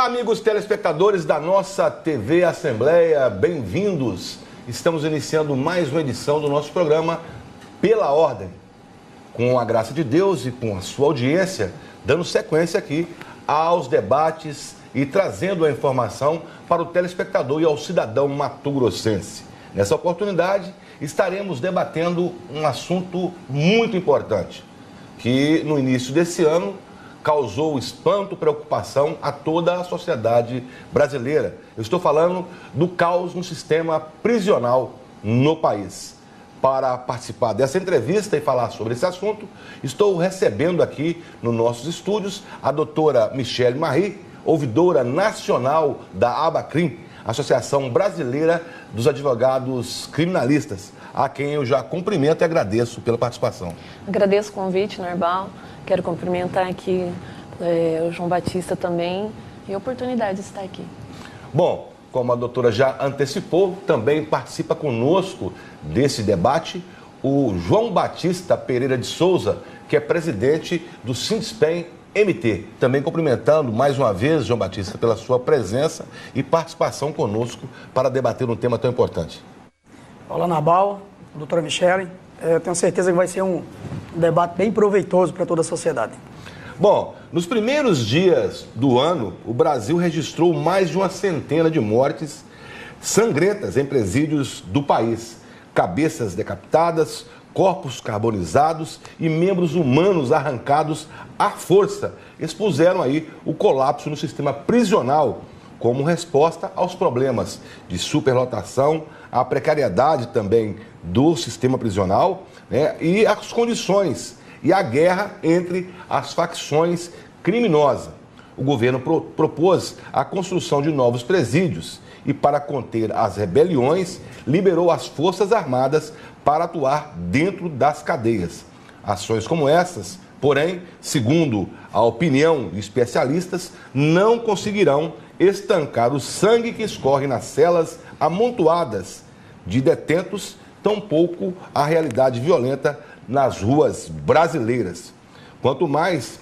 Olá, amigos telespectadores da nossa TV Assembleia, bem-vindos. Estamos iniciando mais uma edição do nosso programa Pela Ordem. Com a graça de Deus e com a sua audiência, dando sequência aqui aos debates e trazendo a informação para o telespectador e ao cidadão mato-grossense. Nessa oportunidade, estaremos debatendo um assunto muito importante, que no início desse ano causou espanto e preocupação a toda a sociedade brasileira. Eu estou falando do caos no sistema prisional no país. Para participar dessa entrevista e falar sobre esse assunto, estou recebendo aqui nos nossos estúdios a doutora Michele Marie, ouvidora nacional da ABACRIM, Associação Brasileira dos Advogados Criminalistas, a quem eu já cumprimento e agradeço pela participação. Agradeço o convite, Narbal. Quero cumprimentar aqui o João Batista também e a oportunidade de estar aqui. Bom, como a doutora já antecipou, também participa conosco desse debate o João Batista Pereira de Souza, que é presidente do Sindspem MT. Também cumprimentando mais uma vez, João Batista, pela sua presença e participação conosco para debater um tema tão importante. Olá, Narbal, doutora Michele. Eu tenho certeza que vai ser um debate bem proveitoso para toda a sociedade. Bom, nos primeiros dias do ano, o Brasil registrou mais de uma centena de mortes sangrentas em presídios do país. Cabeças decapitadas, corpos carbonizados e membros humanos arrancados à força expuseram aí o colapso no sistema prisional como resposta aos problemas de superlotação, a precariedade também do sistema prisional, né, e as condições e a guerra entre as facções criminosas. O governo propôs a construção de novos presídios e, para conter as rebeliões, liberou as Forças Armadas para atuar dentro das cadeias. Ações como essas, porém, segundo a opinião de especialistas, não conseguirão estancar o sangue que escorre nas celas amontoadas de detentos, tampouco a realidade violenta nas ruas brasileiras. Quanto mais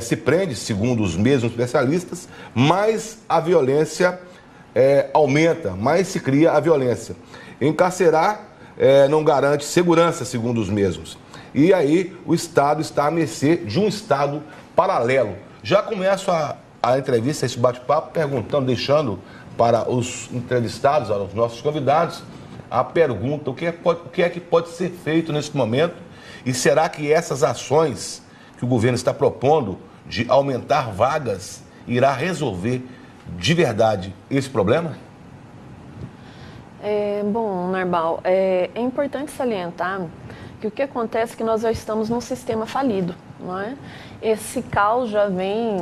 se prende, segundo os mesmos especialistas, mais a violência aumenta, mais se cria a violência. Encarcerar não garante segurança, segundo os mesmos. E aí o Estado está à mercê de um Estado paralelo. Já começo a entrevista, esse bate-papo, perguntando, deixando para os entrevistados, aos nossos convidados, a pergunta: o que é que pode ser feito nesse momento? E será que essas ações que o governo está propondo de aumentar vagas irá resolver de verdade esse problema? Bom, Narbal, é importante salientar que o que acontece é que nós já estamos num sistema falido, não é? Esse caos já vem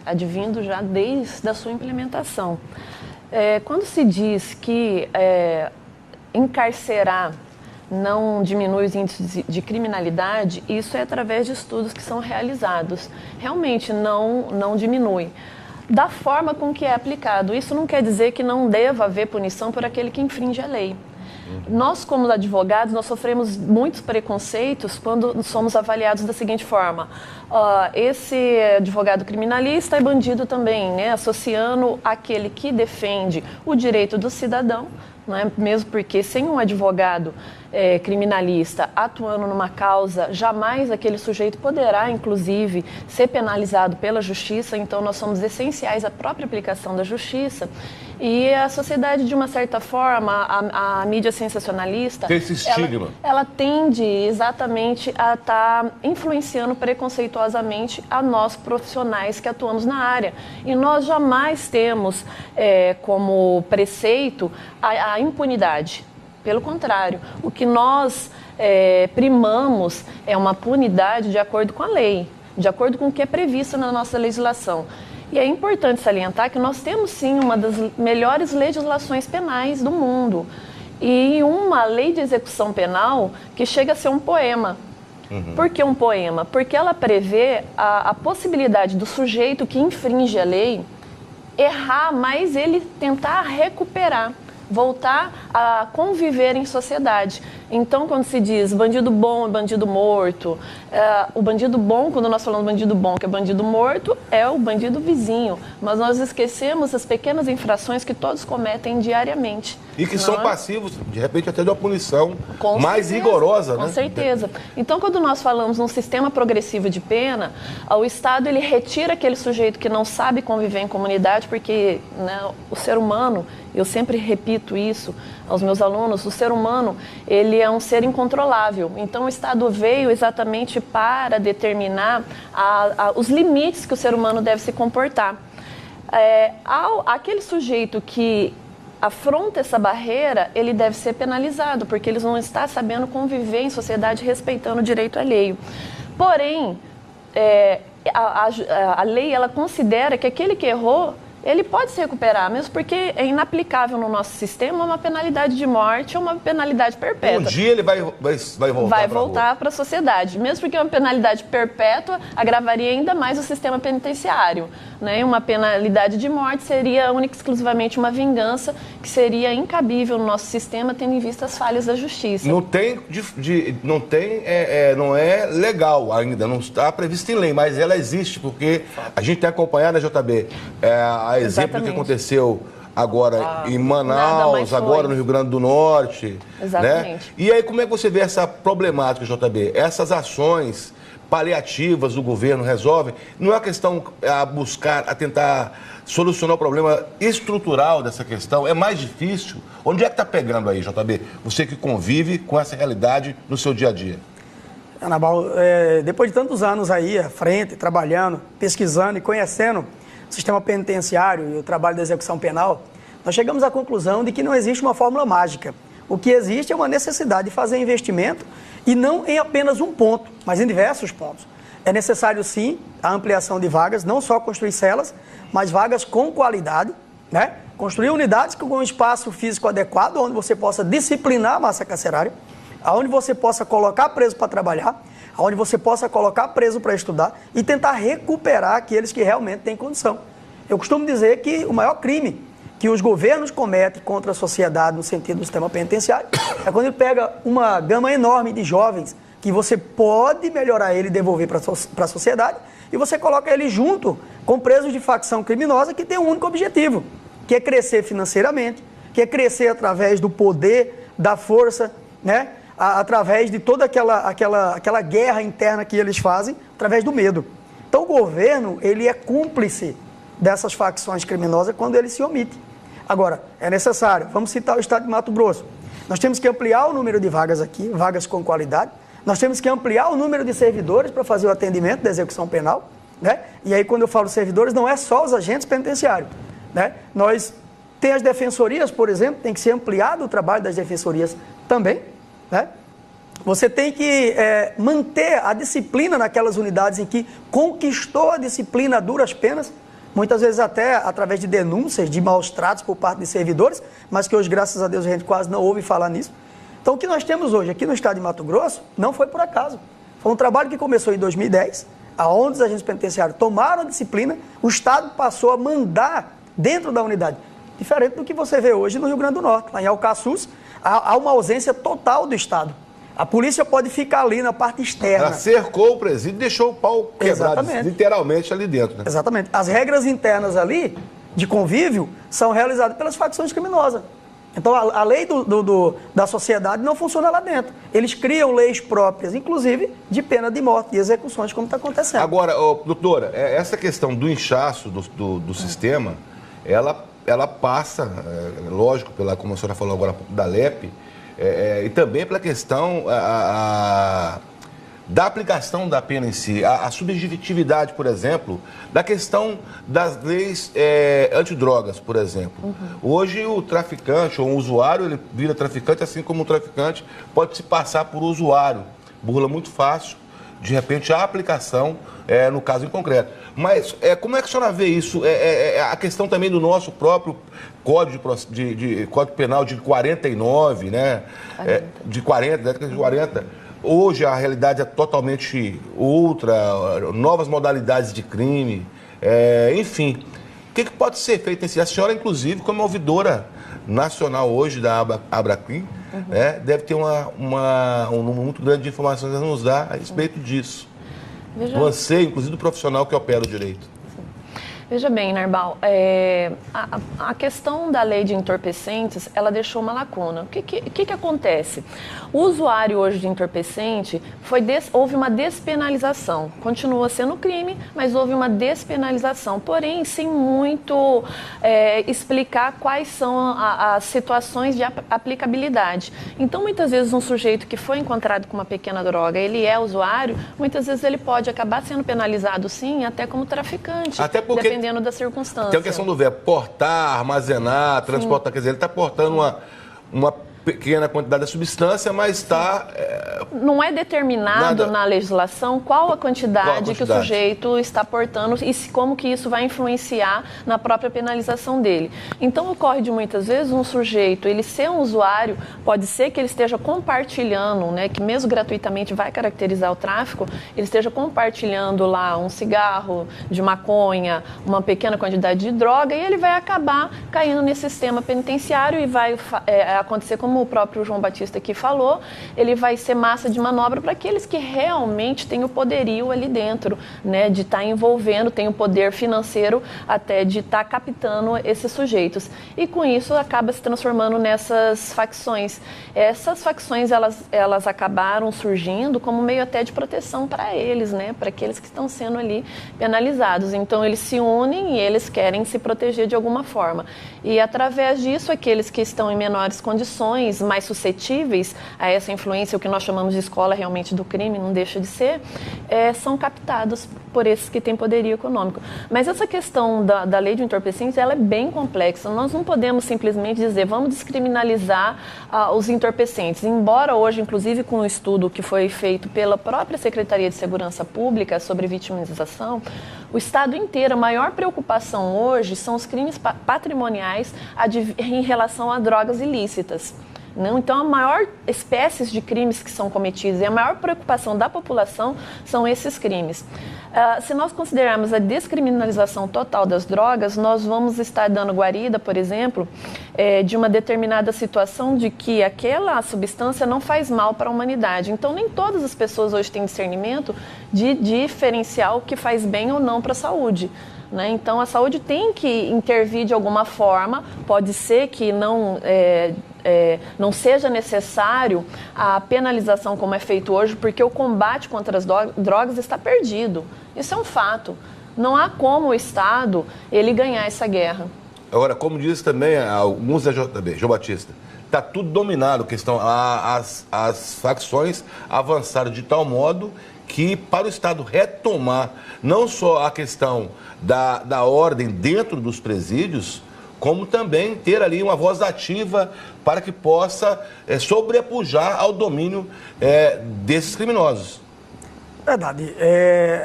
advindo já desde a sua implementação. Quando se diz que encarcerar não diminui os índices de criminalidade, isso é através de estudos que são realizados. Realmente não diminui. Da forma com que é aplicado, isso não quer dizer que não deva haver punição por aquele que infringe a lei. Nós, como advogados, nós sofremos muitos preconceitos quando somos avaliados da seguinte forma: esse advogado criminalista é bandido também, né? Associando aquele que defende o direito do cidadão, não é? Mesmo porque sem um advogado criminalista atuando numa causa, jamais aquele sujeito poderá, inclusive, ser penalizado pela justiça. Então, nós somos essenciais à própria aplicação da justiça. E a sociedade, de uma certa forma, a mídia sensacionalista, tem esse estigma. Ela tende exatamente a estar influenciando preconceituosamente a nós profissionais que atuamos na área. E nós jamais temos como preceito a impunidade. Pelo contrário, o que nós primamos é uma punidade de acordo com a lei, de acordo com o que é previsto na nossa legislação. E é importante salientar que nós temos, sim, uma das melhores legislações penais do mundo. E uma lei de execução penal que chega a ser um poema. Por que um poema? Porque ela prevê a possibilidade do sujeito que infringe a lei errar, mas ele tentar recuperar. voltar a conviver em sociedade. Então, quando se diz bandido bom e bandido morto, o bandido bom, quando nós falamos bandido bom, que é bandido morto, é o bandido vizinho. Mas nós esquecemos as pequenas infrações que todos cometem diariamente. E que são passivos, de repente, até de uma punição mais rigorosa, né? Com certeza. Então, quando nós falamos num sistema progressivo de pena, o Estado ele retira aquele sujeito que não sabe conviver em comunidade, porque, né, o ser humano, eu sempre repito isso aos meus alunos, o ser humano, ele é um ser incontrolável. Então, o Estado veio exatamente para determinar os limites que o ser humano deve se comportar. Aquele sujeito que afronta essa barreira, ele deve ser penalizado, porque eles não estão sabendo conviver em sociedade respeitando o direito alheio. Porém, a lei, ela considera que aquele que errou, ele pode se recuperar, mesmo porque é inaplicável no nosso sistema uma penalidade de morte ou uma penalidade perpétua. Um dia ele vai voltar. Vai voltar para a sociedade. Mesmo porque uma penalidade perpétua agravaria ainda mais o sistema penitenciário, né? Uma penalidade de morte seria única e exclusivamente uma vingança que seria incabível no nosso sistema, tendo em vista as falhas da justiça. Não é legal ainda, não está previsto em lei, mas ela existe, porque a gente tem acompanhado a JB. A exemplo do que aconteceu agora em Manaus, agora no Rio Grande do Norte. Exatamente. Né? E aí, como é que você vê essa problemática, JB? Essas ações paliativas do governo resolvem? Não é uma questão a tentar solucionar o problema estrutural dessa questão? É mais difícil? Onde é que está pegando aí, JB? Você que convive com essa realidade no seu dia a dia. Anabal, depois de tantos anos aí à frente, trabalhando, pesquisando e conhecendo o sistema penitenciário e o trabalho da execução penal, nós chegamos à conclusão de que não existe uma fórmula mágica. O que existe é uma necessidade de fazer investimento e não em apenas um ponto, mas em diversos pontos. É necessário, sim, a ampliação de vagas, não só construir celas, mas vagas com qualidade, né? Construir unidades com um espaço físico adequado, onde você possa disciplinar a massa carcerária, onde você possa colocar preso para trabalhar, onde você possa colocar preso para estudar e tentar recuperar aqueles que realmente têm condição. Eu costumo dizer que o maior crime que os governos cometem contra a sociedade no sentido do sistema penitenciário é quando ele pega uma gama enorme de jovens que você pode melhorar ele e devolver para a sociedade e você coloca ele junto com presos de facção criminosa que tem um único objetivo, que é crescer financeiramente, que é crescer através do poder, da força, né? Através de toda aquela guerra interna que eles fazem, através do medo. Então o governo, ele é cúmplice dessas facções criminosas quando ele se omite. Agora, é necessário, vamos citar o estado de Mato Grosso. Nós temos que ampliar o número de vagas aqui, vagas com qualidade. Nós temos que ampliar o número de servidores para fazer o atendimento da execução penal, né? E aí quando eu falo servidores, não é só os agentes penitenciários, né? Nós temos as defensorias, por exemplo, tem que ser ampliado o trabalho das defensorias também, né? Você tem que manter a disciplina naquelas unidades em que conquistou a disciplina a duras penas, muitas vezes até através de denúncias de maus tratos por parte de servidores, mas que hoje, graças a Deus, a gente quase não ouve falar nisso. Então, o que nós temos hoje aqui no estado de Mato Grosso não foi por acaso. Foi um trabalho que começou em 2010, aonde os agentes penitenciários tomaram a disciplina, o Estado passou a mandar dentro da unidade. Diferente do que você vê hoje no Rio Grande do Norte. Lá em Alcaçuz, há uma ausência total do Estado. A polícia pode ficar ali na parte externa. Ela cercou o presídio e deixou o pau quebrado, literalmente ali dentro, né? Exatamente. As regras internas ali, de convívio, são realizadas pelas facções criminosas. Então, a lei da sociedade não funciona lá dentro. Eles criam leis próprias, inclusive de pena de morte, de execuções, como está acontecendo. Agora, doutora, essa questão do inchaço do sistema, ela passa, lógico, como a senhora falou agora, da LEP, e também pela questão da aplicação da pena em si, a subjetividade, por exemplo, da questão das leis antidrogas, por exemplo. Hoje o traficante ou o usuário, ele vira traficante, assim como o traficante pode se passar por usuário. Burla muito fácil, de repente, a aplicação no caso em concreto. Mas como é que a senhora vê isso? A questão também do nosso próprio Código Penal de 49, né? Década de 40. Hoje a realidade é totalmente outra, novas modalidades de crime, enfim. O que pode ser feito? A senhora, inclusive, como ouvidora nacional hoje da Abracrim, né, deve ter um número muito grande de informações a nos dar a respeito disso. Do anseio, inclusive do profissional que opera o direito. Veja bem, Narbal, a questão da lei de entorpecentes, ela deixou uma lacuna. O que acontece? O usuário hoje de entorpecente, houve uma despenalização. Continua sendo crime, mas houve uma despenalização. Porém, sem muito explicar quais são as situações de aplicabilidade. Então, muitas vezes, um sujeito que foi encontrado com uma pequena droga, ele é usuário, muitas vezes ele pode acabar sendo penalizado, sim, até como traficante. Até porque dependendo da circunstância. Tem a questão do verbo portar, armazenar, transportar, quer dizer, ele está portando uma pequena quantidade de substância, mas está... Não é determinado na legislação qual a quantidade que o sujeito está portando e como que isso vai influenciar na própria penalização dele. Então, ocorre de muitas vezes um sujeito, ele ser um usuário, pode ser que ele esteja compartilhando, né, que mesmo gratuitamente vai caracterizar o tráfico, ele esteja compartilhando lá um cigarro de maconha, uma pequena quantidade de droga, e ele vai acabar caindo nesse sistema penitenciário e vai acontecer como o próprio João Batista aqui falou, ele vai ser massa de manobra para aqueles que realmente têm o poderio ali dentro, né, de estar envolvendo, tem o poder financeiro até de estar captando esses sujeitos. E com isso acaba se transformando nessas facções. Essas facções, elas acabaram surgindo como meio até de proteção para eles, né, para aqueles que estão sendo ali penalizados. Então eles se unem e eles querem se proteger de alguma forma. E através disso, aqueles que estão em menores condições, mais suscetíveis a essa influência, o que nós chamamos de escola realmente do crime, não deixa de ser, são captados por esses que têm poderio econômico. Mas essa questão da lei de entorpecentes, ela é bem complexa. Nós não podemos simplesmente dizer, vamos descriminalizar os entorpecentes. Embora hoje, inclusive com um estudo que foi feito pela própria Secretaria de Segurança Pública sobre vitimização, o Estado inteiro, a maior preocupação hoje são os crimes patrimoniais em relação a drogas ilícitas. Não? Então, a maior espécies de crimes que são cometidos e a maior preocupação da população são esses crimes. Se nós considerarmos a descriminalização total das drogas, nós vamos estar dando guarida, por exemplo, de uma determinada situação de que aquela substância não faz mal para a humanidade. Então, nem todas as pessoas hoje têm discernimento de diferenciar o que faz bem ou não para a saúde. Né? Então, a saúde tem que intervir de alguma forma, pode ser que não seja necessário a penalização como é feito hoje, porque o combate contra as drogas está perdido. Isso é um fato. Não há como o Estado ele ganhar essa guerra. Agora, como diz também alguns da JB, João Batista, está tudo dominado, as facções avançaram de tal modo que para o Estado retomar não só a questão da ordem dentro dos presídios, como também ter ali uma voz ativa para que possa sobrepujar ao domínio desses criminosos. Verdade.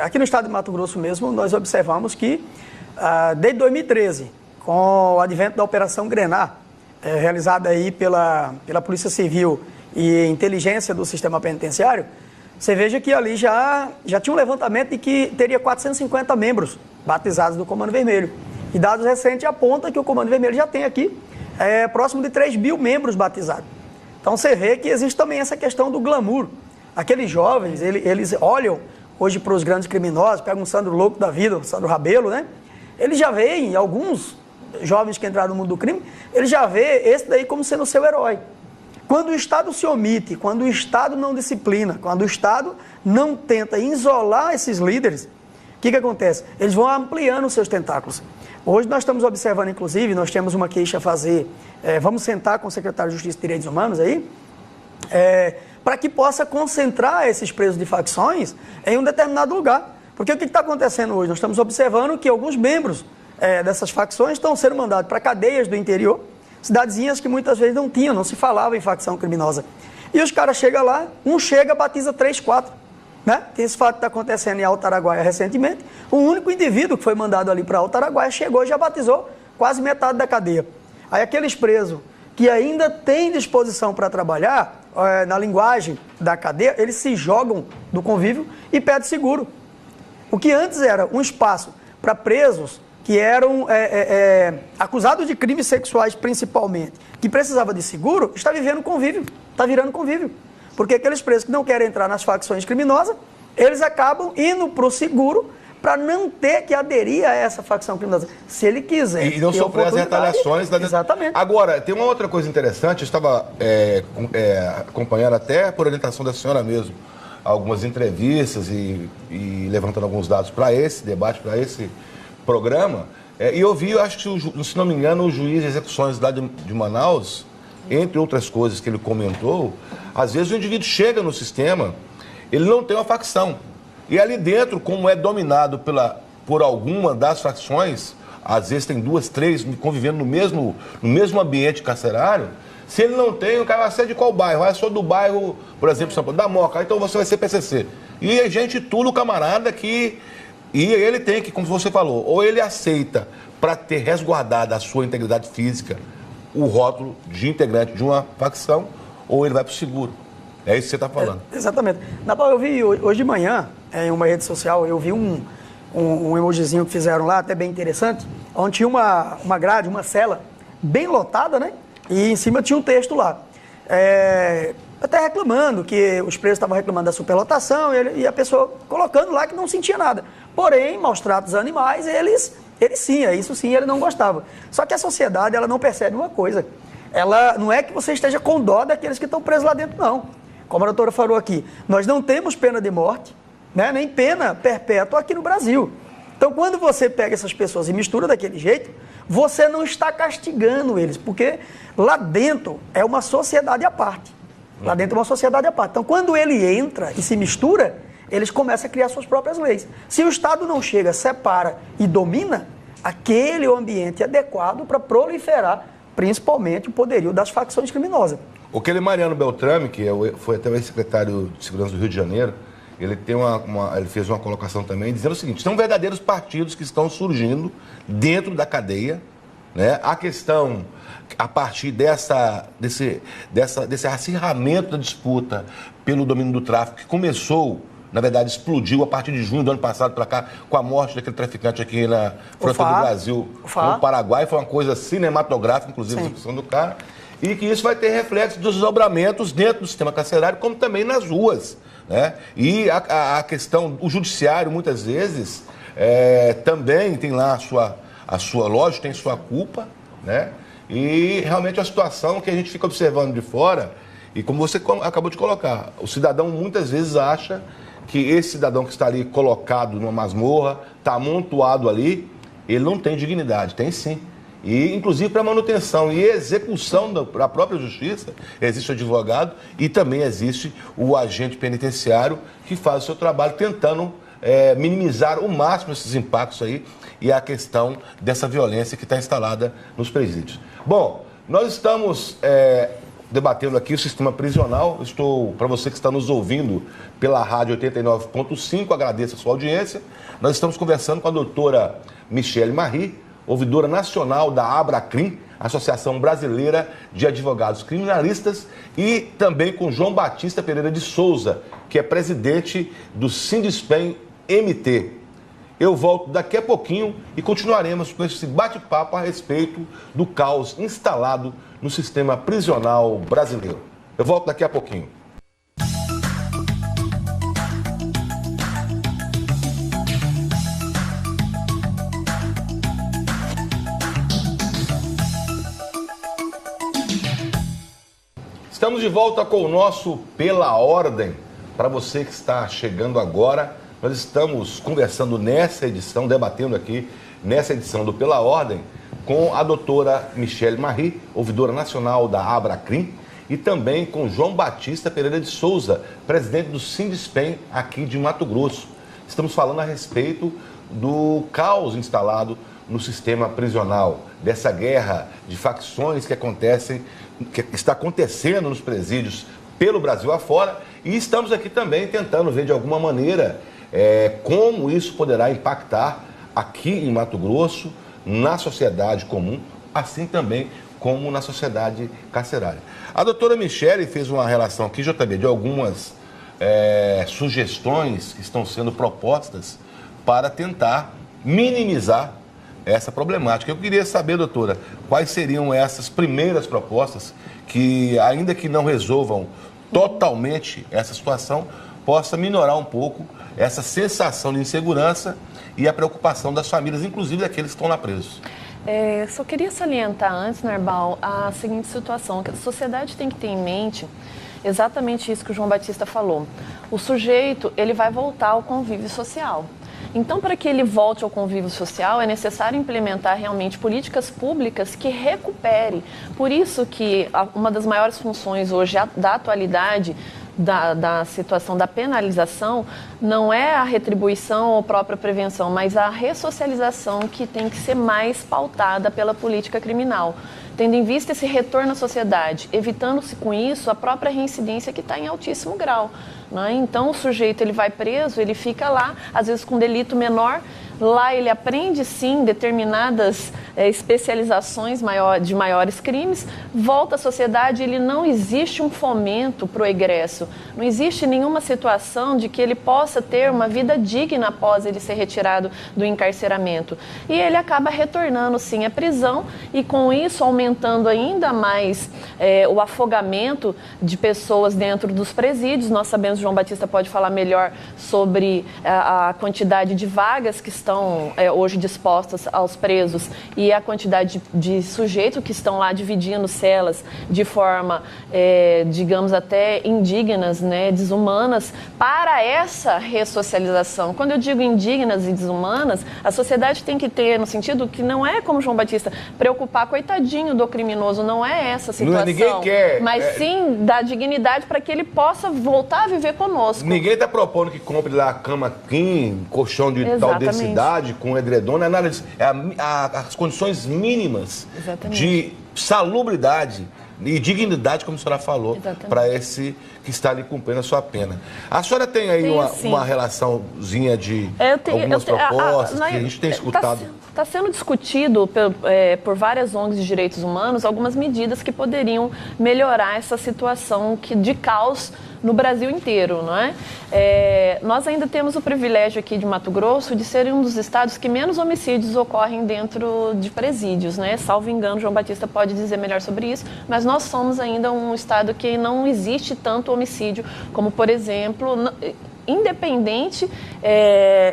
Aqui no estado de Mato Grosso mesmo, nós observamos que desde 2013, com o advento da Operação Grenar, realizada aí pela Polícia Civil e inteligência do sistema penitenciário, você veja que ali já tinha um levantamento de que teria 450 membros batizados do Comando Vermelho. E dados recentes apontam que o Comando Vermelho já tem aqui próximo de 3 mil membros batizados. Então você vê que existe também essa questão do glamour. Aqueles jovens, eles olham hoje para os grandes criminosos, pegam um Sandro Louco da vida, o Sandro Rabelo, né? Eles já veem, alguns jovens que entraram no mundo do crime, eles já veem esse daí como sendo o seu herói. Quando o Estado se omite, quando o Estado não disciplina, quando o Estado não tenta isolar esses líderes, o que acontece? Eles vão ampliando os seus tentáculos. Hoje nós estamos observando, inclusive, nós temos uma queixa a fazer, vamos sentar com o secretário de Justiça e Direitos Humanos aí, para que possa concentrar esses presos de facções em um determinado lugar. Porque o que está acontecendo hoje? Nós estamos observando que alguns membros dessas facções estão sendo mandados para cadeias do interior, cidadezinhas que muitas vezes não se falava em facção criminosa. E os caras chegam lá, um chega, batiza 3, 4. Né? Tem esse fato que está acontecendo em Alto Araguaia recentemente. O único indivíduo que foi mandado ali para Alto Araguaia chegou e já batizou quase metade da cadeia. Aí aqueles presos que ainda têm disposição para trabalhar, na linguagem da cadeia, eles se jogam do convívio e pedem seguro. O que antes era um espaço para presos que eram acusados de crimes sexuais principalmente, que precisava de seguro, está vivendo convívio, está virando convívio. Porque aqueles presos que não querem entrar nas facções criminosas, eles acabam indo para o seguro para não ter que aderir a essa facção criminosa, se ele quiser. E não sofrer as retaliações. Exatamente. Agora, tem uma outra coisa interessante, eu estava acompanhando até por orientação da senhora mesmo, algumas entrevistas e levantando alguns dados para esse debate, para esse programa, e eu vi, eu acho que, se não me engano, o juiz de execuções lá de Manaus, entre outras coisas que ele comentou, às vezes o indivíduo chega no sistema, ele não tem uma facção. E ali dentro, como é dominado por alguma das facções, às vezes tem 2, 3 convivendo no mesmo ambiente carcerário, se ele não tem, o cara vai ser de qual bairro? Ah, eu sou do bairro, por exemplo, São Paulo, da Moca, então você vai ser PCC. E a gente tudo camarada que... E ele tem que, como você falou, ou ele aceita para ter resguardada a sua integridade física o rótulo de integrante de uma facção, ou ele vai para o seguro. É isso que você está falando. Exatamente. Natal, eu vi hoje de manhã, em uma rede social, eu vi um emojizinho que fizeram lá, até bem interessante, onde tinha uma grade, uma cela, bem lotada, né? E em cima tinha um texto lá. Até reclamando, que os presos estavam reclamando da superlotação, e a pessoa colocando lá que não sentia nada. Porém, maus tratos animais, eles sim, isso sim, ele não gostava. Só que a sociedade, ela não percebe uma coisa. Ela não é que você esteja com dó daqueles que estão presos lá dentro, não. Como a doutora falou aqui, nós não temos pena de morte, né, nem pena perpétua aqui no Brasil. Então, quando você pega essas pessoas e mistura daquele jeito, você não está castigando eles, porque lá dentro é uma sociedade à parte. Lá dentro é uma sociedade à parte. Então, quando ele entra e se mistura, eles começam a criar suas próprias leis. Se o Estado não chega, separa e domina, aquele é o ambiente adequado para proliferar, principalmente, o poderio das facções criminosas. Aquele Mariano Beltrame, que foi até o ex-secretário de Segurança do Rio de Janeiro, ele fez uma colocação também dizendo o seguinte: são verdadeiros partidos que estão surgindo dentro da cadeia, né? A questão, a partir desse acirramento da disputa pelo domínio do tráfico, que começou, na verdade, explodiu a partir de junho do ano passado para cá, com a morte daquele traficante aqui na fronteira do Brasil com o Paraguai, foi uma coisa cinematográfica, inclusive a execução do cara, e que isso vai ter reflexo dos desdobramentos dentro do sistema carcerário, como também nas ruas, né? E a questão, o judiciário, muitas vezes, também tem lá a sua lógica, tem sua culpa, né? E realmente a situação que a gente fica observando de fora, e como você acabou de colocar, o cidadão muitas vezes acha que esse cidadão que está ali colocado numa masmorra, está amontoado ali, ele não tem dignidade, tem sim. E, inclusive, para manutenção e execução da própria justiça, existe o advogado e também existe o agente penitenciário que faz o seu trabalho tentando minimizar o máximo esses impactos aí e a questão dessa violência que está instalada nos presídios. Bom, nós estamos debatendo aqui o sistema prisional. Para você que está nos ouvindo pela rádio 89.5, agradeço a sua audiência. Nós estamos conversando com a doutora Michelle Marri, ouvidora nacional da Abracrim, Associação Brasileira de Advogados Criminalistas, e também com João Batista Pereira de Souza, que é presidente do Sindispen MT. Eu volto daqui a pouquinho e continuaremos com esse bate-papo a respeito do caos instalado no sistema prisional brasileiro. Eu volto daqui a pouquinho. Estamos de volta com o nosso Pela Ordem. Para você que está chegando agora, nós estamos conversando nessa edição, debatendo aqui nessa edição do Pela Ordem, com a doutora Michelle Marri, ouvidora nacional da Abracrim, e também com João Batista Pereira de Souza, presidente do Sindispen aqui de Mato Grosso. Estamos falando a respeito do caos instalado no sistema prisional, dessa guerra de facções que está acontecendo nos presídios pelo Brasil afora, e estamos aqui também tentando ver de alguma maneira como isso poderá impactar aqui em Mato Grosso, na sociedade comum, assim também como na sociedade carcerária. A doutora Michelle fez uma relação aqui, JB, de algumas sugestões que estão sendo propostas para tentar minimizar essa problemática. Eu queria saber, doutora, quais seriam essas primeiras propostas que, ainda que não resolvam totalmente essa situação, possa minorar um pouco essa sensação de insegurança e a preocupação das famílias, inclusive daqueles que estão lá presos. Só queria salientar antes, Narbal, a seguinte situação, que a sociedade tem que ter em mente exatamente isso que o João Batista falou. O sujeito, ele vai voltar ao convívio social. Então, para que ele volte ao convívio social, é necessário implementar realmente políticas públicas que recupere. Por isso que uma das maiores funções hoje da atualidade da situação da penalização não é a retribuição ou própria prevenção, mas a ressocialização que tem que ser mais pautada pela política criminal, tendo em vista esse retorno à sociedade, evitando-se com isso a própria reincidência que está em altíssimo grau. Né? Então o sujeito ele vai preso, ele fica lá, às vezes com delito menor, lá ele aprende sim determinadas especializações de maiores crimes, volta à sociedade, ele não existe um fomento para o egresso, não existe nenhuma situação de que ele possa ter uma vida digna após ele ser retirado do encarceramento. E ele acaba retornando sim à prisão e com isso aumentando ainda mais o afogamento de pessoas dentro dos presídios. Nós sabemos, João Batista pode falar melhor sobre a quantidade de vagas que estão hoje dispostas aos presos e a quantidade de sujeitos que estão lá dividindo celas de forma, digamos, até indignas, né, desumanas, para essa ressocialização. Quando eu digo indignas e desumanas, a sociedade tem que ter, no sentido que não é como João Batista, preocupar, coitadinho do criminoso, não é essa a situação. Ninguém quer, mas sim dar dignidade para que ele possa voltar a viver conosco. Ninguém está propondo que compre lá cama king, colchão de tal densidade, com edredom, não é nada disso. As condições mínimas de salubridade e dignidade, como a senhora falou, para esse que está ali cumprindo a sua pena. A senhora tem aí uma relaçãozinha de algumas propostas que a gente tem escutado? Está sendo discutido por várias ONGs de direitos humanos algumas medidas que poderiam melhorar essa situação de caos no Brasil inteiro, não é? Nós ainda temos o privilégio aqui de Mato Grosso de ser um dos estados que menos homicídios ocorrem dentro de presídios, né? Salvo engano, João Batista pode dizer melhor sobre isso, mas nós somos ainda um estado que não existe tanto homicídio como, por exemplo, independente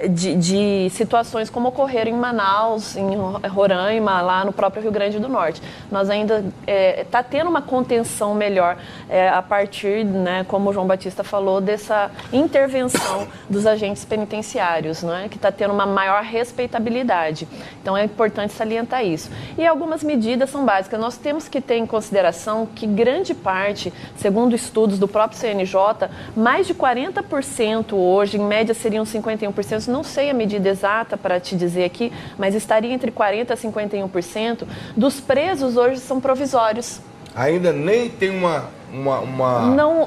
de situações como ocorreram em Manaus, em Roraima, lá no próprio Rio Grande do Norte. Nós ainda está tendo uma contenção melhor a partir, né, como o João Batista falou, dessa intervenção dos agentes penitenciários, né, que está tendo uma maior respeitabilidade. Então é importante salientar isso. E algumas medidas são básicas. Nós temos que ter em consideração que grande parte, segundo estudos do próprio CNJ, mais de 40% hoje, em média seriam 51%, não sei a medida exata para te dizer aqui, mas estaria entre 40% a 51% dos presos hoje são provisórios. Ainda nem tem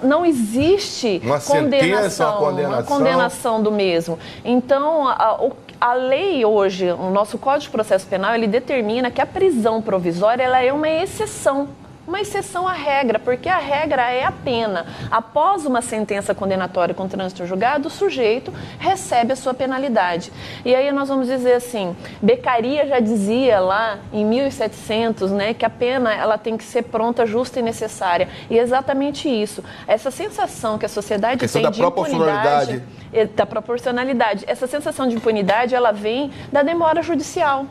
não existe uma sentença, uma condenação do mesmo. Então, a lei hoje, o nosso Código de Processo Penal, ele determina que a prisão provisória ela é uma exceção à regra, porque a regra é a pena. Após uma sentença condenatória com trânsito julgado, o sujeito recebe a sua penalidade. E aí nós vamos dizer assim, Beccaria já dizia lá em 1700, né, que a pena ela tem que ser pronta, justa e necessária. E é exatamente isso. Essa sensação que a sociedade tem de impunidade, da proporcionalidade, essa sensação de impunidade, ela vem da demora judicial.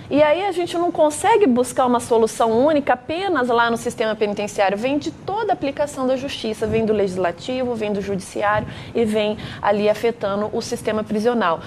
E aí a gente não consegue buscar uma solução única apenas lá no sistema penitenciário. Vem de toda a aplicação da justiça, vem do legislativo, vem do judiciário e vem ali afetando o sistema prisional.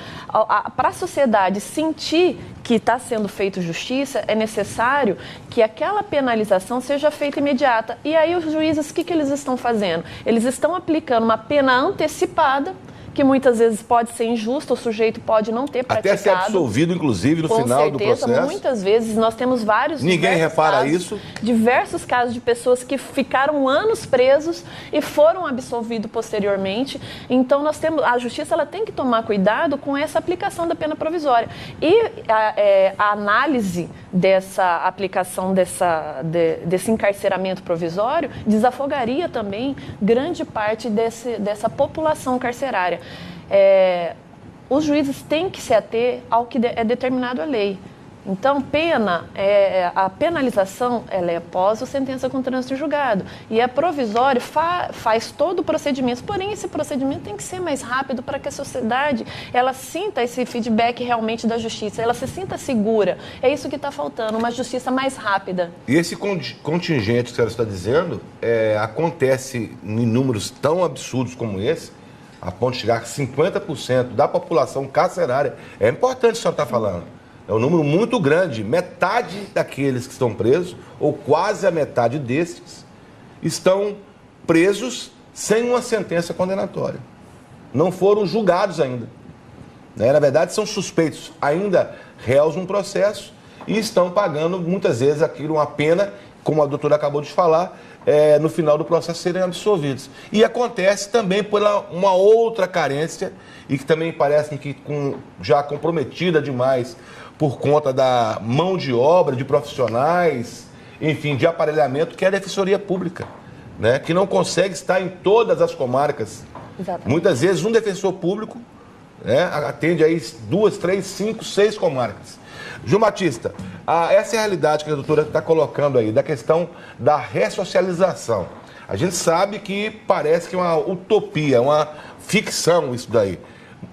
Para a sociedade sentir que está sendo feita justiça, é necessário que aquela penalização seja feita imediata. E aí os juízes, o que eles estão fazendo? Eles estão aplicando uma pena antecipada, que muitas vezes pode ser injusto, o sujeito pode não ter praticado. Até ser absolvido, inclusive, no final do processo. Com certeza, muitas vezes nós temos Ninguém repara isso. Diversos casos de pessoas que ficaram anos presos e foram absolvidos posteriormente. Então, a justiça ela tem que tomar cuidado com essa aplicação da pena provisória. E a análise dessa aplicação desse encarceramento provisório desafogaria também grande parte dessa população carcerária. Os juízes têm que se ater ao que é determinado a lei. Então, a penalização, ela é após a sentença com trânsito julgado. E a provisória faz todo o procedimento, porém esse procedimento tem que ser mais rápido para que a sociedade, ela sinta esse feedback realmente da justiça, ela se sinta segura. É isso que está faltando, uma justiça mais rápida. E esse contingente que a senhora está dizendo, acontece em números tão absurdos como esse, a ponto de chegar a 50% da população carcerária. É importante o que a senhora está falando. É um número muito grande. Metade daqueles que estão presos, ou quase a metade desses, estão presos sem uma sentença condenatória. Não foram julgados ainda. Na verdade, são suspeitos, ainda réus num processo, e estão pagando, muitas vezes, uma pena, como a doutora acabou de falar, no final do processo serem absolvidos. E acontece também por uma outra carência, e que também parece que já comprometida demais por conta da mão de obra, de profissionais, enfim, de aparelhamento, que é a Defensoria Pública, né? Que não consegue estar em todas as comarcas. Exatamente. Muitas vezes um defensor público, né, atende aí 2, 3, 5, 6 comarcas. João Batista, essa é a realidade que a doutora está colocando aí, da questão da ressocialização. A gente sabe que parece que é uma utopia, uma ficção isso daí.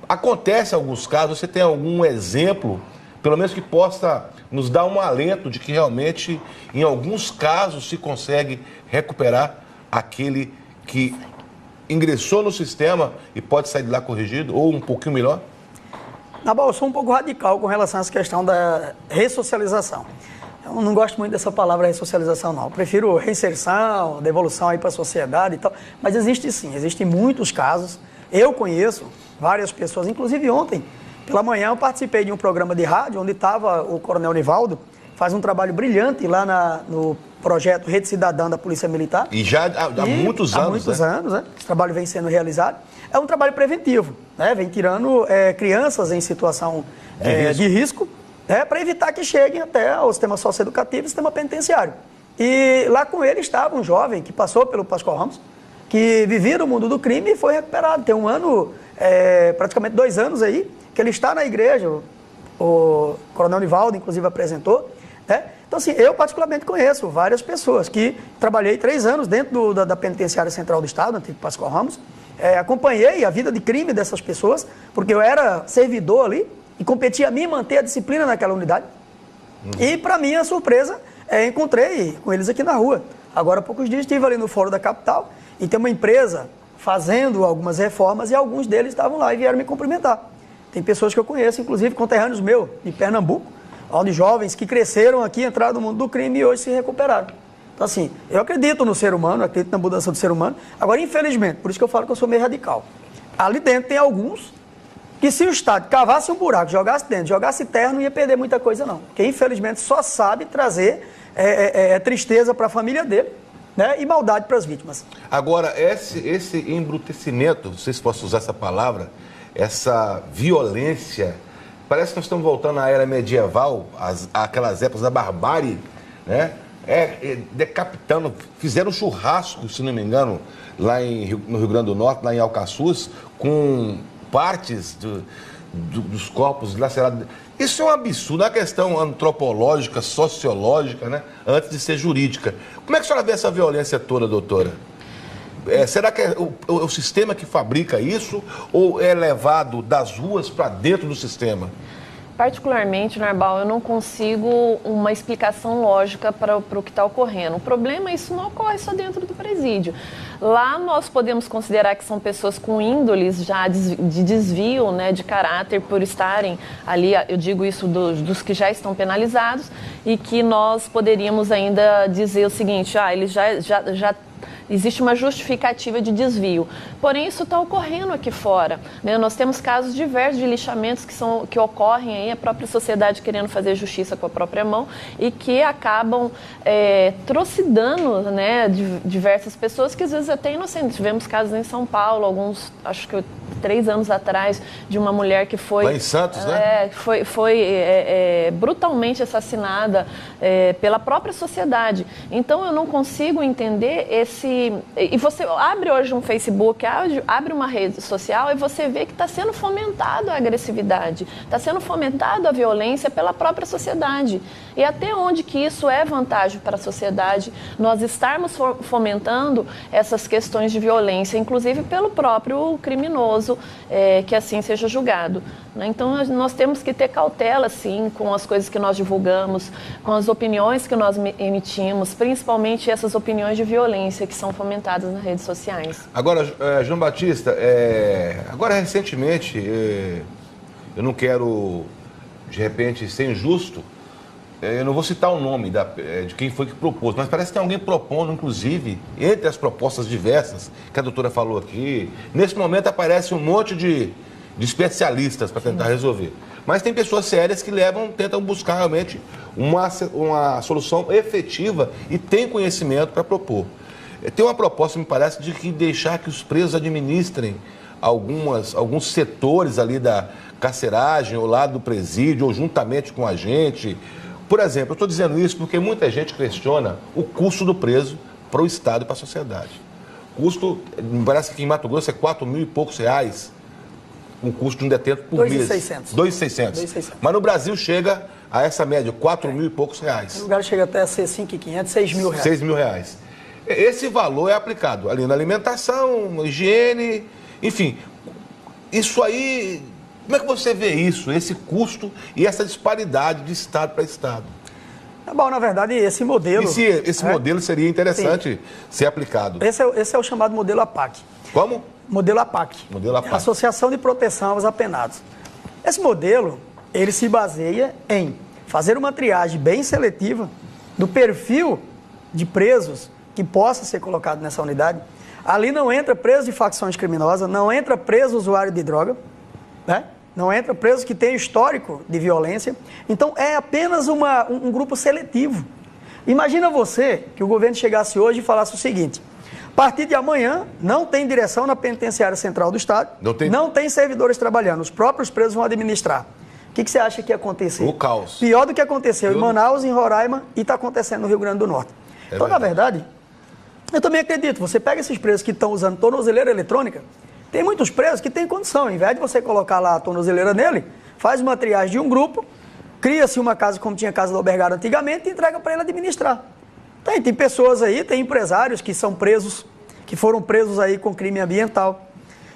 Acontece em alguns casos, você tem algum exemplo, pelo menos que possa nos dar um alento de que realmente, em alguns casos, se consegue recuperar aquele que ingressou no sistema e pode sair de lá corrigido, ou um pouquinho melhor? Nabal, eu sou um pouco radical com relação a essa questão da ressocialização. Eu não gosto muito dessa palavra ressocialização, não. Eu prefiro reinserção, devolução aí para a sociedade e tal. Mas existe sim, existem muitos casos. Eu conheço várias pessoas, inclusive ontem, pela manhã eu participei de um programa de rádio onde estava o Coronel Nivaldo, faz um trabalho brilhante lá no projeto Rede Cidadã da Polícia Militar. E já há muitos anos, há muitos anos, né? Esse trabalho vem sendo realizado. É um trabalho preventivo, né? Vem tirando crianças em situação de risco, para evitar que cheguem até o sistema socioeducativo e o sistema penitenciário. E lá com ele estava um jovem que passou pelo Pascoal Ramos, que vivia no mundo do crime e foi recuperado. Tem um ano, praticamente 2 anos aí, que ele está na igreja, o Coronel Nivaldo, inclusive, apresentou, né? Então, assim, eu particularmente conheço várias pessoas que trabalhei 3 anos dentro da Penitenciária Central do Estado, antigo Pascoal Ramos, acompanhei a vida de crime dessas pessoas, porque eu era servidor ali e competia a mim manter a disciplina naquela unidade. E, para minha surpresa, encontrei com eles aqui na rua. Agora, há poucos dias, estive ali no Fórum da Capital e tem uma empresa fazendo algumas reformas e alguns deles estavam lá e vieram me cumprimentar. Tem pessoas que eu conheço, inclusive conterrâneos meus, de Pernambuco, onde jovens que cresceram aqui, entraram no mundo do crime e hoje se recuperaram. Então, assim, eu acredito no ser humano, acredito na mudança do ser humano. Agora, infelizmente, por isso que eu falo que eu sou meio radical. Ali dentro tem alguns que, se o Estado cavasse um buraco, jogasse dentro, jogasse terra, não ia perder muita coisa, não. Porque, infelizmente, só sabe trazer tristeza para a família dele, né, e maldade para as vítimas. Agora, esse embrutecimento, não sei se posso usar essa palavra, essa violência, parece que nós estamos voltando à era medieval, aquelas épocas da barbárie, né? Decapitando, fizeram churrasco, se não me engano, lá no Rio Grande do Norte, lá em Alcaçuz, com partes dos corpos dilacerados. Isso é um absurdo, é uma questão antropológica, sociológica, né? Antes de ser jurídica. Como é que a senhora vê essa violência toda, doutora? Será que é o sistema que fabrica isso ou é levado das ruas para dentro do sistema? Particularmente, Narbal, eu não consigo uma explicação lógica para o que está ocorrendo. O problema é que isso não ocorre só dentro do presídio. Lá nós podemos considerar que são pessoas com índoles já de desvio, né, de caráter, por estarem ali, eu digo isso dos que já estão penalizados, e que nós poderíamos ainda dizer o seguinte, eles já existe uma justificativa de desvio. Porém, isso está ocorrendo aqui fora, né? Nós temos casos diversos de lixamentos que ocorrem aí, a própria sociedade querendo fazer justiça com a própria mão e que acabam trucidando, né, diversas pessoas que às vezes até inocentes. Tivemos casos em São Paulo, acho que 3 anos atrás, de uma mulher que foi... Lá em Santos, né? Foi brutalmente assassinada pela própria sociedade. Então, eu não consigo entender esse E você abre hoje um Facebook, abre uma rede social e você vê que está sendo fomentada a agressividade, está sendo fomentada a violência pela própria sociedade. E até onde que isso é vantagem para a sociedade, nós estarmos fomentando essas questões de violência, inclusive pelo próprio criminoso, que assim seja julgado. Né? Então, nós temos que ter cautela, sim, com as coisas que nós divulgamos, com as opiniões que nós emitimos, principalmente essas opiniões de violência que são fomentadas nas redes sociais. Agora, João Batista, agora recentemente, eu não quero, de repente, ser injusto, eu não vou citar o nome de quem foi que propôs, mas parece que tem alguém propondo, inclusive, entre as propostas diversas que a doutora falou aqui, nesse momento aparece um monte de especialistas para tentar resolver. Mas tem pessoas sérias que tentam buscar realmente uma solução efetiva e tem conhecimento para propor. Tem uma proposta, me parece, de que deixar que os presos administrem alguns setores ali da carceragem, ou lá do presídio, ou juntamente com a gente. Por exemplo, eu estou dizendo isso porque muita gente questiona o custo do preso para o Estado e para a sociedade. O custo, me parece que em Mato Grosso é 4 mil e poucos reais, o custo de um detento por mês. 2.600. Mas no Brasil chega a essa média, 4 mil e poucos reais. No lugar chega até a ser 5.500, 6 mil reais. 6 mil reais. Esse valor é aplicado ali na alimentação, higiene, enfim. Isso aí, como é que você vê isso, esse custo e essa disparidade de Estado para Estado? Bom, na verdade, esse modelo... Esse modelo seria interessante ser aplicado. Esse é o chamado modelo APAC. Como? Modelo APAC. Modelo APAC. Associação de Proteção aos Apenados. Esse modelo, ele se baseia em fazer uma triagem bem seletiva do perfil de presos que possa ser colocado nessa unidade. Ali não entra preso de facções criminosas, não entra preso usuário de droga, né? Não entra preso que tem histórico de violência. Então, é apenas um grupo seletivo. Imagina você que o governo chegasse hoje e falasse o seguinte: a partir de amanhã, não tem direção na penitenciária central do Estado, não tem servidores trabalhando, os próprios presos vão administrar. O que você acha que ia acontecer? O caos. Pior do que aconteceu em Manaus, em Roraima e está acontecendo no Rio Grande do Norte. Então, na verdade, eu também acredito, você pega esses presos que estão usando tornozeleira eletrônica, tem muitos presos que têm condição, ao invés de você colocar lá a tornozeleira nele, faz uma triagem de um grupo, cria-se uma casa como tinha casa do albergado antigamente e entrega para ele administrar. Tem pessoas aí, tem empresários que são presos, que foram presos aí com crime ambiental.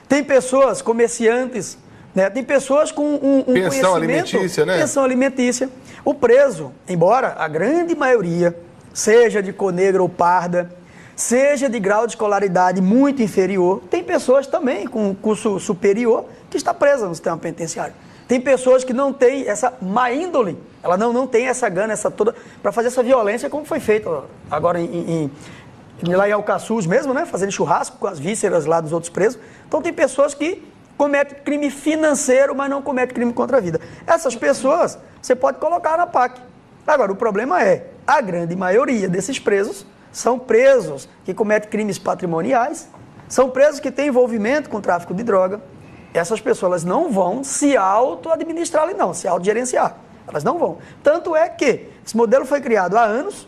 Tem pessoas, comerciantes, né? Tem pessoas com um pensão alimentícia, né? Pensão alimentícia. O preso, embora a grande maioria seja de cor negra ou parda, seja de grau de escolaridade muito inferior, tem pessoas também com curso superior que está presa no sistema penitenciário. Tem pessoas que não têm essa má índole, ela não tem essa gana, essa toda, para fazer essa violência como foi feito agora lá em Alcaçuz mesmo, né? Fazendo churrasco com as vísceras lá dos outros presos. Então tem pessoas que cometem crime financeiro, mas não cometem crime contra a vida. Essas pessoas você pode colocar na PAC. Agora, o problema é, a grande maioria desses presos são presos que cometem crimes patrimoniais, são presos que têm envolvimento com tráfico de droga. Essas pessoas elas não vão se auto-administrar ali não, se auto-gerenciar. Elas não vão. Tanto é que esse modelo foi criado há anos,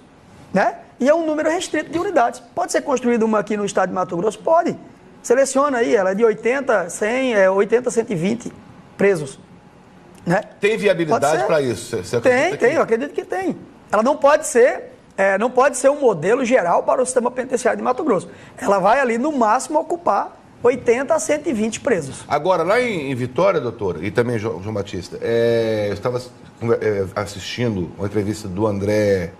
né? E é um número restrito de unidades. Pode ser construída uma aqui no estado de Mato Grosso? Pode. Seleciona aí, ela é de 80, 100, 80, 120 presos. Né? Tem viabilidade para isso? Você tem, eu acredito que tem. Ela não pode ser um modelo geral para o sistema penitenciário de Mato Grosso. Ela vai ali, no máximo, ocupar 80 a 120 presos. Agora, lá em Vitória, doutor, e também João Batista, eu estava assistindo uma entrevista do André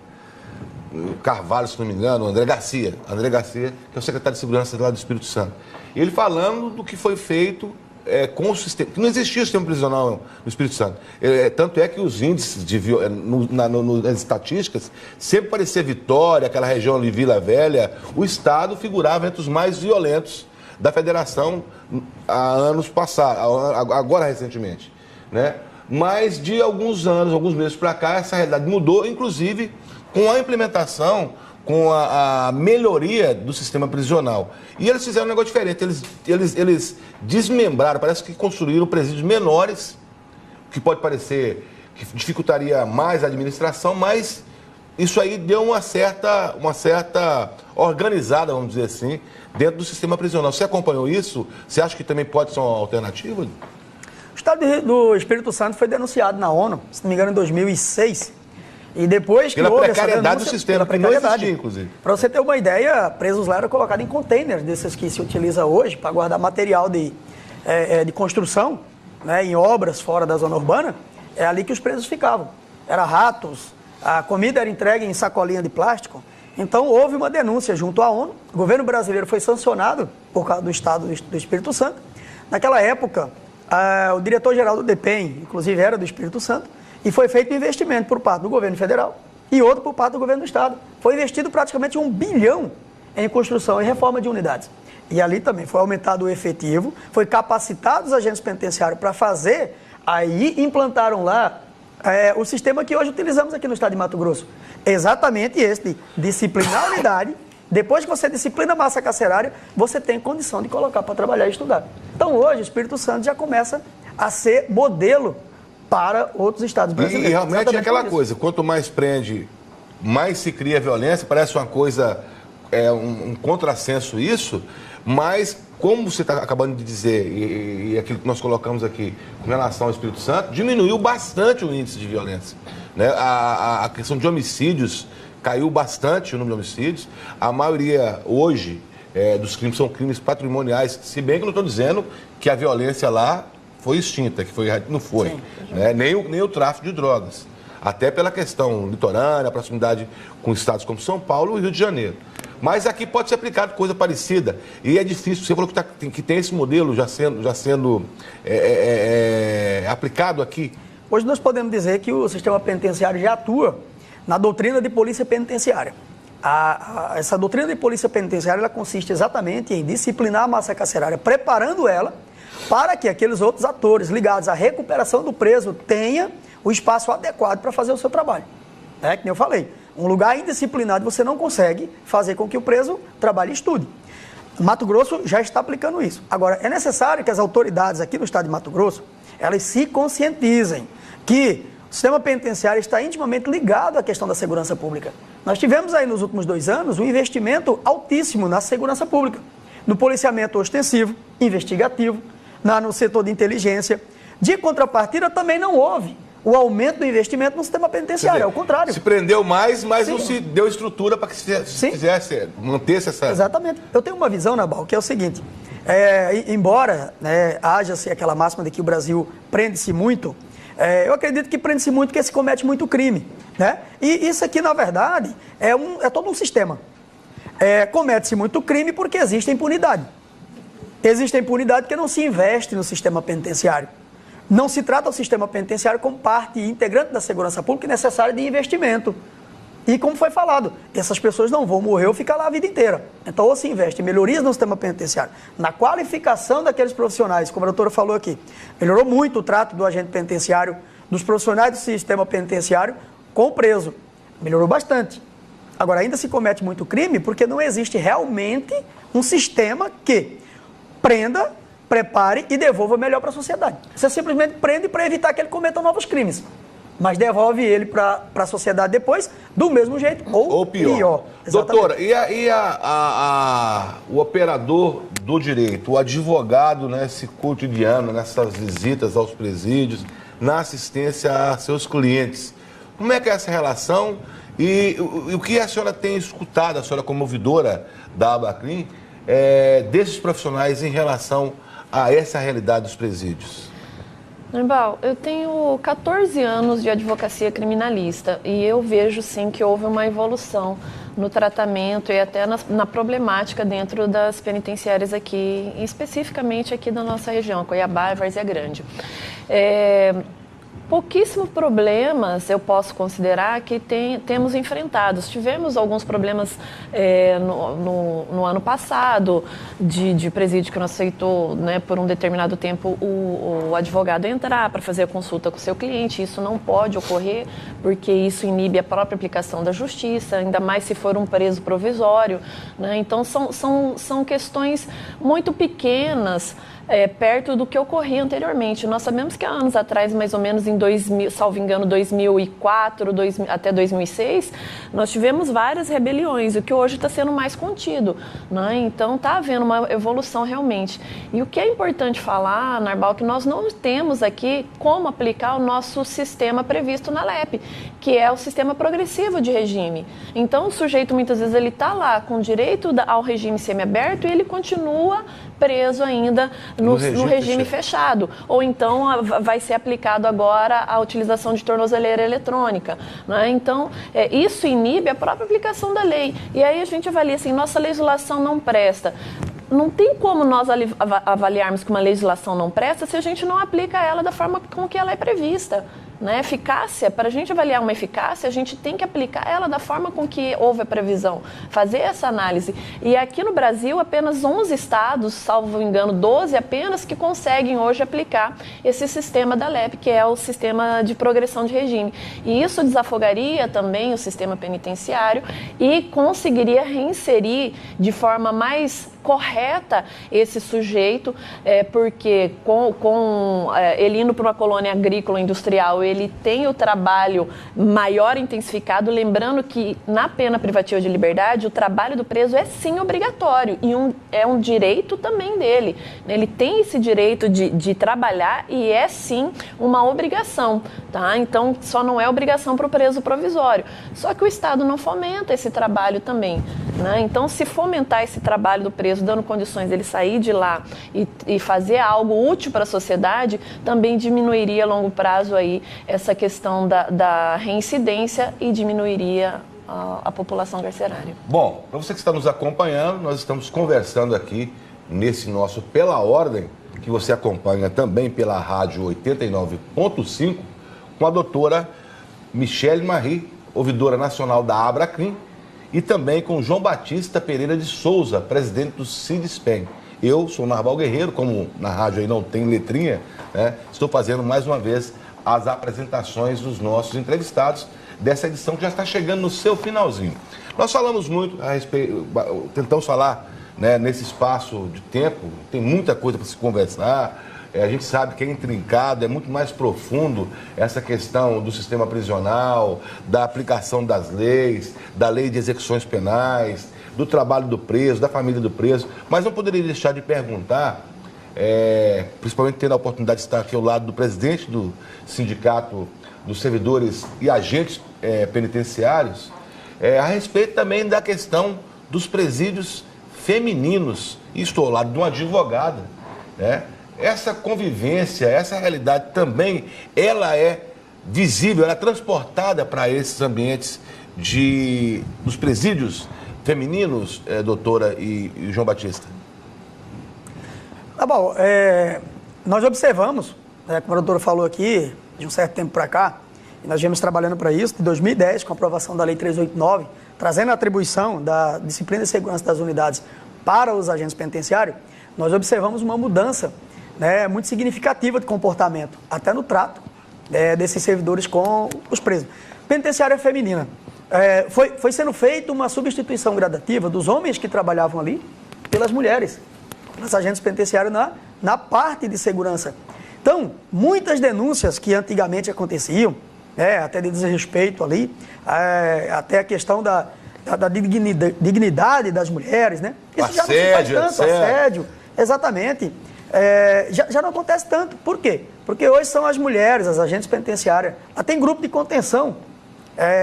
Carvalho, se não me engano, André Garcia, que é o secretário de Segurança lá do Espírito Santo. Ele falando do que foi feito com o sistema, que não existia o sistema prisional no Espírito Santo. Tanto é que os índices nas estatísticas, sempre parecia Vitória, aquela região ali, Vila Velha, o Estado figurava entre os mais violentos da federação há anos passados, agora recentemente, né? Mas de alguns anos, alguns meses para cá, essa realidade mudou, inclusive com a implementação, com a melhoria do sistema prisional. E eles fizeram um negócio diferente, eles desmembraram, parece que construíram presídios menores, que pode parecer que dificultaria mais a administração, mas isso aí deu uma certa organizada, vamos dizer assim, dentro do sistema prisional. Você acompanhou isso? Você acha que também pode ser uma alternativa? O Estado do Espírito Santo foi denunciado na ONU, se não me engano, em 2006. E depois que pela houve precariedade essa denúncia, do sistema, que não existia, inclusive. Para você ter uma ideia, presos lá eram colocados em containers desses que se utiliza hoje para guardar material de construção, né, em obras fora da zona urbana. É ali que os presos ficavam. Era ratos, a comida era entregue em sacolinha de plástico. Então houve uma denúncia junto à ONU. O governo brasileiro foi sancionado por causa do Estado do Espírito Santo. Naquela época, o diretor-geral do DEPEN, inclusive, era do Espírito Santo. E foi feito um investimento por parte do governo federal e outro por parte do governo do estado. Foi investido praticamente 1 bilhão em construção e reforma de unidades. E ali também foi aumentado o efetivo, foi capacitado os agentes penitenciários para fazer, aí implantaram lá o sistema que hoje utilizamos aqui no estado de Mato Grosso. Exatamente esse de disciplinar a unidade. Depois que você disciplina a massa carcerária, você tem condição de colocar para trabalhar e estudar. Então hoje o Espírito Santo já começa a ser modelo para outros estados brasileiros. E realmente é aquela coisa, quanto mais prende, mais se cria violência, parece uma coisa, um contrassenso isso, mas como você está acabando de dizer, e aquilo que nós colocamos aqui com relação ao Espírito Santo, diminuiu bastante o índice de violência. Né? A questão de homicídios caiu bastante, o número de homicídios. A maioria hoje dos crimes são crimes patrimoniais, se bem que eu não estou dizendo que a violência lá foi extinta, não foi. Né? Nem o tráfico de drogas. Até pela questão litorânea, a proximidade com estados como São Paulo e Rio de Janeiro. Mas aqui pode ser aplicado coisa parecida. E é difícil. Você falou que tem esse modelo já sendo aplicado aqui. Hoje nós podemos dizer que o sistema penitenciário já atua na doutrina de polícia penitenciária. Essa doutrina de polícia penitenciária ela consiste exatamente em disciplinar a massa carcerária, preparando ela para que aqueles outros atores ligados à recuperação do preso tenham o espaço adequado para fazer o seu trabalho. Que nem eu falei, um lugar indisciplinado você não consegue fazer com que o preso trabalhe e estude. Mato Grosso já está aplicando isso. Agora, é necessário que as autoridades aqui no estado de Mato Grosso, elas se conscientizem que o sistema penitenciário está intimamente ligado à questão da segurança pública. Nós tivemos aí nos últimos 2 anos um investimento altíssimo na segurança pública, no policiamento ostensivo, investigativo, no setor de inteligência. De contrapartida, também não houve o aumento do investimento no sistema penitenciário, ao contrário. Se prendeu mais, mas não se deu estrutura para que se fizesse, mantesse essa... Exatamente. Eu tenho uma visão, Nabal, que é o seguinte, embora haja-se aquela máxima de que o Brasil prende-se muito, eu acredito que prende-se muito porque se comete muito crime. Né? E isso aqui, na verdade, é todo um sistema. Comete-se muito crime porque existe impunidade. Existe impunidade porque não se investe no sistema penitenciário. Não se trata o sistema penitenciário como parte integrante da segurança pública e necessária de investimento. E como foi falado, essas pessoas não vão morrer ou ficar lá a vida inteira. Então, ou se investe em melhorias no sistema penitenciário, na qualificação daqueles profissionais, como a doutora falou aqui. Melhorou muito o trato do agente penitenciário, dos profissionais do sistema penitenciário com o preso. Melhorou bastante. Agora, ainda se comete muito crime porque não existe realmente um sistema que prenda, prepare e devolva melhor para a sociedade. Você simplesmente prende para evitar que ele cometa novos crimes, mas devolve ele para a sociedade depois do mesmo jeito ou pior. Doutora, e o operador do direito, o advogado nesse cotidiano, nessas visitas aos presídios, na assistência a seus clientes, como é que é essa relação e o que a senhora tem escutado, a senhora como ouvidora da Abacrim, desses profissionais em relação a essa realidade dos presídios? Nabal, eu tenho 14 anos de advocacia criminalista e eu vejo sim que houve uma evolução no tratamento e até na problemática dentro das penitenciárias aqui, especificamente aqui da nossa região, Cuiabá e Várzea Grande. Pouquíssimos problemas eu posso considerar que temos enfrentados. Tivemos alguns problemas no ano passado de presídio que não aceitou, né, por um determinado tempo o advogado entrar para fazer a consulta com o seu cliente. Isso não pode ocorrer porque isso inibe a própria aplicação da justiça, ainda mais se for um preso provisório. Né? Então são questões muito pequenas perto do que ocorria anteriormente. Nós sabemos que há anos atrás, mais ou menos em 2000, salvo engano, 2004 até 2006, nós tivemos várias rebeliões, o que hoje está sendo mais contido, né? Então está havendo uma evolução realmente. E o que é importante falar, Narbal, que nós não temos aqui como aplicar o nosso sistema previsto na LEP, que é o sistema progressivo de regime. Então o sujeito muitas vezes ele está lá com direito ao regime semiaberto e ele continua preso ainda no regime fechado. Ou então vai ser aplicado agora a utilização de tornozeleira eletrônica, né? Então, isso inibe a própria aplicação da lei. E aí a gente avalia assim, nossa legislação não presta. Não tem como nós avaliarmos que uma legislação não presta se a gente não aplica ela da forma como que ela é prevista. Né? Eficácia, para a gente avaliar uma eficácia, a gente tem que aplicar ela da forma com que houve a previsão, fazer essa análise. E aqui no Brasil, apenas 11 estados, salvo engano, 12 apenas, que conseguem hoje aplicar esse sistema da LEP, que é o sistema de progressão de regime. E isso desafogaria também o sistema penitenciário e conseguiria reinserir de forma mais correta esse sujeito, porque ele indo para uma colônia agrícola industrial, ele tem o trabalho maior intensificado, lembrando que na pena privativa de liberdade o trabalho do preso é sim obrigatório e é um direito também dele. Ele tem esse direito de trabalhar e é sim uma obrigação, tá? Então só não é obrigação para o preso provisório. Só que o Estado não fomenta esse trabalho também, né? Então se fomentar esse trabalho do preso, dando condições dele sair de lá e fazer algo útil para a sociedade, também diminuiria a longo prazo aí essa questão da reincidência e diminuiria a população carcerária. Bom, para você que está nos acompanhando, nós estamos conversando aqui nesse nosso Pela Ordem, que você acompanha também pela rádio 89.5, com a doutora Michele Marie, ouvidora nacional da Abracrim, e também com João Batista Pereira de Souza, presidente do Sindispen. Eu sou o Narbal Guerreiro, como na rádio aí não tem letrinha, né? Estou fazendo mais uma vez as apresentações dos nossos entrevistados dessa edição que já está chegando no seu finalzinho. Nós falamos muito a respeito, tentamos falar, né, nesse espaço de tempo, tem muita coisa para se conversar. A gente sabe que é intrincado, é muito mais profundo essa questão do sistema prisional, da aplicação das leis, da lei de execuções penais, do trabalho do preso, da família do preso. Mas não poderia deixar de perguntar, principalmente tendo a oportunidade de estar aqui ao lado do presidente do Sindicato dos Servidores e Agentes Penitenciários, a respeito também da questão dos presídios femininos. E estou ao lado de uma advogada, né? Essa convivência, essa realidade também, ela é visível, ela é transportada para esses ambientes dos presídios femininos, doutora e João Batista? Tá bom, nós observamos, como a doutora falou aqui, de um certo tempo para cá, e nós viemos trabalhando para isso, de 2010, com a aprovação da Lei 389, trazendo a atribuição da disciplina de segurança das unidades para os agentes penitenciários, nós observamos uma mudança, né, muito significativa de comportamento, até no trato desses servidores com os presos. Penitenciária feminina. Foi sendo feita uma substituição gradativa dos homens que trabalhavam ali pelas mulheres, pelos agentes penitenciários na parte de segurança. Então, muitas denúncias que antigamente aconteciam, até de desrespeito ali, até a questão da dignidade das mulheres, né? Isso já não se faz tanto, assédio, exatamente. Já não acontece tanto. Por quê? Porque hoje são as mulheres, as agentes penitenciárias. Lá tem grupo de contenção,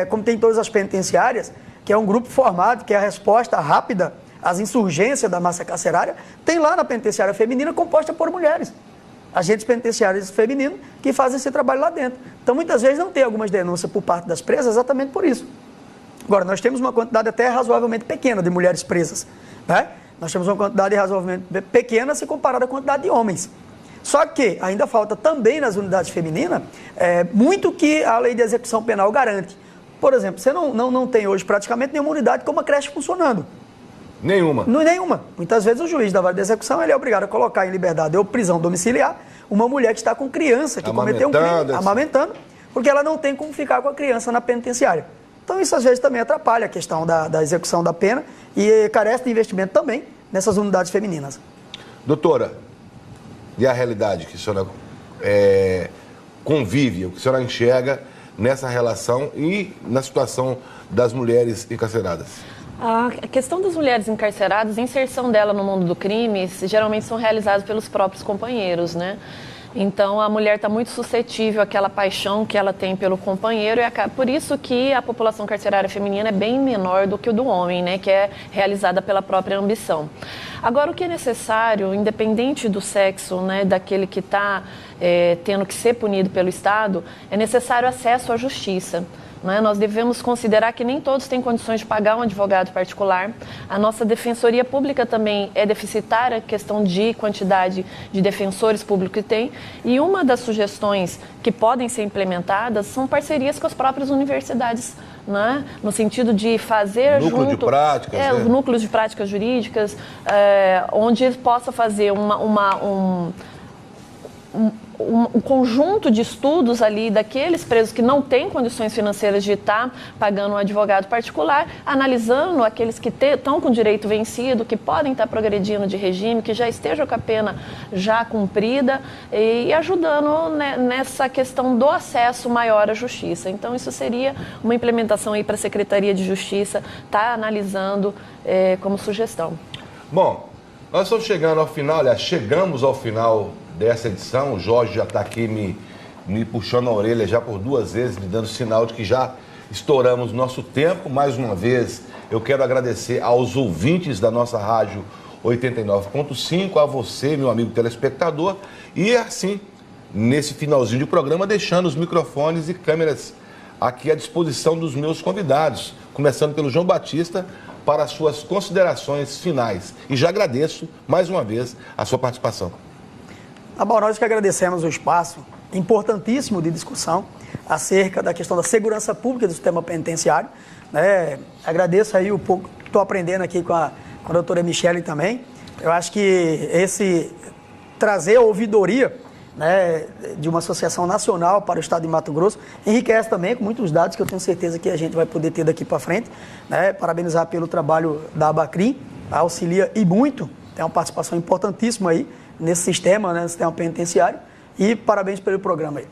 como tem todas as penitenciárias, que é um grupo formado, que é a resposta rápida às insurgências da massa carcerária. Tem lá na penitenciária feminina composta por mulheres, agentes penitenciários femininos que fazem esse trabalho lá dentro. Então, muitas vezes não tem algumas denúncias por parte das presas exatamente por isso. Agora, nós temos uma quantidade até razoavelmente pequena de mulheres presas, né? Nós temos uma quantidade razoavelmente pequena se comparada à quantidade de homens. Só que ainda falta também nas unidades femininas muito que a lei de execução penal garante. Por exemplo, você não tem hoje praticamente nenhuma unidade com uma creche funcionando. Nenhuma? Nenhuma. Muitas vezes o juiz da vara de execução ele é obrigado a colocar em liberdade ou prisão domiciliar uma mulher que está com criança, que cometeu um crime, amamentando, porque ela não tem como ficar com a criança na penitenciária. Então isso às vezes também atrapalha a questão da execução da pena e carece de investimento também nessas unidades femininas. Doutora, e a realidade que a senhora convive, o que a senhora enxerga nessa relação e na situação das mulheres encarceradas? A questão das mulheres encarceradas, a inserção dela no mundo do crime, geralmente são realizadas pelos próprios companheiros, né? Então, a mulher está muito suscetível àquela paixão que ela tem pelo companheiro e por isso que a população carcerária feminina é bem menor do que o do homem, né? Que é realizada pela própria ambição. Agora, o que é necessário, independente do sexo, né, daquele que está tendo que ser punido pelo Estado, é necessário acesso à justiça. Nós devemos considerar que nem todos têm condições de pagar um advogado particular. A nossa defensoria pública também é deficitária, questão de quantidade de defensores públicos que tem. E uma das sugestões que podem ser implementadas são parcerias com as próprias universidades, né? No sentido de fazer núcleo de práticas, os núcleos de práticas jurídicas, onde eles possam fazer um conjunto de estudos ali daqueles presos que não têm condições financeiras de estar pagando um advogado particular, analisando aqueles que estão com direito vencido, que podem estar progredindo de regime, que já estejam com a pena já cumprida e ajudando, né, nessa questão do acesso maior à justiça. Então, isso seria uma implementação aí para a Secretaria de Justiça estar analisando como sugestão. Bom, nós estamos chegando ao final, aliás, chegamos ao final dessa edição. O Jorge já está aqui me puxando a orelha já por 2 vezes, me dando sinal de que já estouramos nosso tempo. Mais uma vez, eu quero agradecer aos ouvintes da nossa rádio 89.5, a você, meu amigo telespectador, e assim, nesse finalzinho de programa, deixando os microfones e câmeras aqui à disposição dos meus convidados, começando pelo João Batista, para as suas considerações finais. E já agradeço, mais uma vez, a sua participação. Bom, nós que agradecemos o espaço importantíssimo de discussão acerca da questão da segurança pública do sistema penitenciário, né? Agradeço aí o pouco que estou aprendendo aqui com a doutora Michele também. Eu acho que trazer a ouvidoria, né, de uma associação nacional para o estado de Mato Grosso enriquece também com muitos dados que eu tenho certeza que a gente vai poder ter daqui para frente, né? Parabenizar pelo trabalho da Abacrim, auxilia e muito, tem uma participação importantíssima aí nesse sistema, né, no sistema penitenciário, e parabéns pelo programa aí.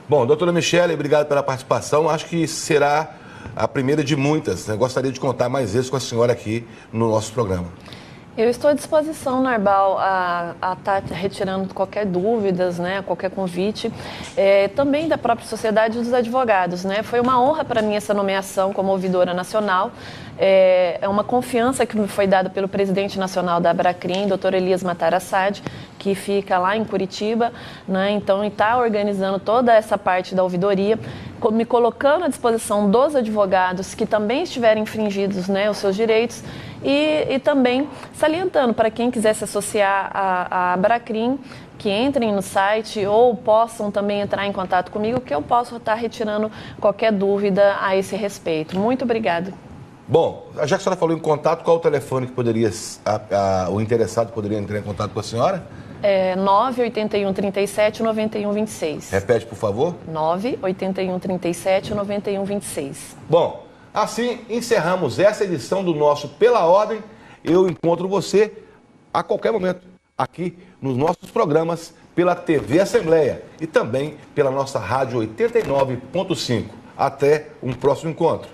Bom, doutora Michele, obrigado pela participação. Acho que será a primeira de muitas, né? Gostaria de contar mais vezes com a senhora aqui no nosso programa. Eu estou à disposição, Narbal, a estar retirando qualquer dúvidas, né, qualquer convite, também da própria sociedade dos advogados, né? Foi uma honra para mim essa nomeação como ouvidora nacional. É uma confiança que me foi dada pelo presidente nacional da Abacrim, doutor Elias Matar Assad, que fica lá em Curitiba, né? Então, está organizando toda essa parte da ouvidoria, me colocando à disposição dos advogados que também estiverem infringidos, né, os seus direitos, e também salientando para quem quiser se associar à Abacrim, que entrem no site ou possam também entrar em contato comigo, que eu posso estar retirando qualquer dúvida a esse respeito. Muito obrigada. Bom, já que a senhora falou em contato, qual o telefone que o interessado poderia entrar em contato com a senhora? 981 37 91 26. Repete, por favor. 981 37 91 26. Bom, assim encerramos essa edição do nosso Pela Ordem. Eu encontro você a qualquer momento aqui nos nossos programas pela TV Assembleia e também pela nossa rádio 89.5. Até um próximo encontro.